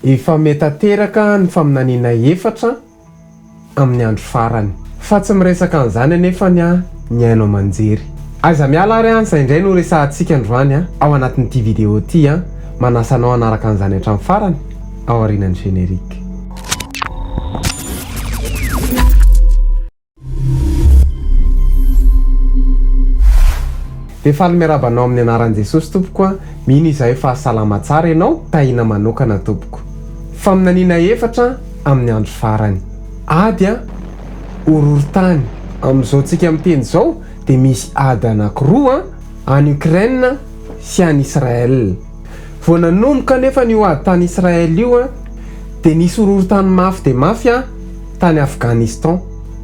efa metateraka ny faminaniana efatra amin'ny andro farany. Fa tsy miresaka an'izany anefa ny haino aman-jery. Aiza miala ary izay indray no resahantsika androany ao anatin'ity vidéo ity manasanao anaraka an'izany hatramin'ny farany ao aorian'ny générique. Dia faly miarabanao amin'ny anaran'i Jesosy tompoko mino izahay fa salama tsara ianao tahina manokana tompoko. Faminaniana efatra amin'ny andro farany. Ady horohorontany amin'izao tsika miteny izao dia misy ady anankiroa any Ukraine sy any Israël. Vao nanomboka nefa io ady tany Israël io dia nisy horohorontany mafy dia mafy tany Afghanistan.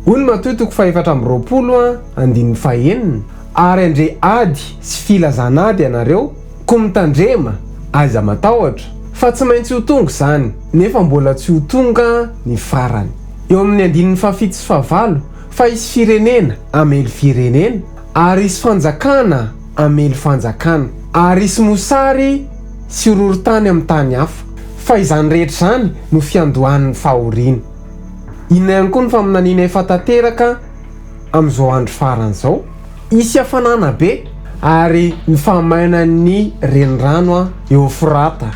Hoy ny matoy fa 420 ary andre ady sy filazana ady ianareo ko mitandrema aiza matahotra fa tsy maintsy ho tonga izany nefa mbola tsy ho tonga ny farany. Eo amin'ny 7-9 fa isy firenena amely firenena ary isy fanjakana amely fanjakana ary isy mosary sy horohorontany amin'ny tany hafa fa izany rehetra izany no fiandohan'ny fahoriana. Inona ihany koa ny faminaniana efa tanteraka amin'izao andro farany izao? Isy hafanana be ary ny famainan'ny renirano Eufrata.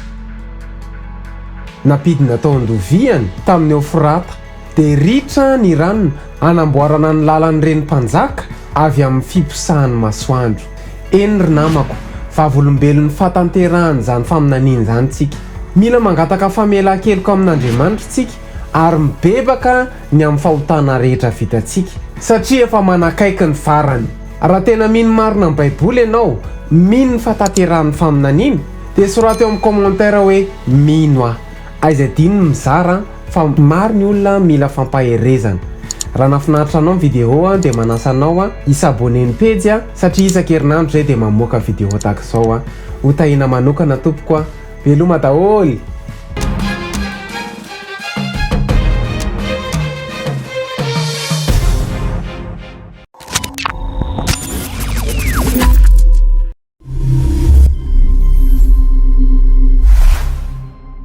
Napidina tao andoviany tamin'ny Eufrata dia ritra ny ranony anamboarana ny lalan'ny renim-panjaka avy amin'ny fiposahan'ny masoandro. Eny ry namako, vavolombelon'ny fatanterahany izany faminaniana izany tsika. Mila mangataka famelan-keloka amin'Andriamanitra tsika ary mibebaka ny amin'ny fahotana rehetra vitantsika satria efa manakaiky ny farany. Raha tena mino marina amin'ny Baiboly ianao, mino ny fatanterahany faminaniana dia sorata eo amin'ny commentaire hoe mino aho. Aiza dino mizara fa maro ny olona mila fampaherezana. Raha nafinaritra anao ny vidéo dia manasa anao isabone ny page satria isan-kerinandro zay dia mamoaka vidéo tahaka izao ho tahina manokana tompoko. Veloma daholo.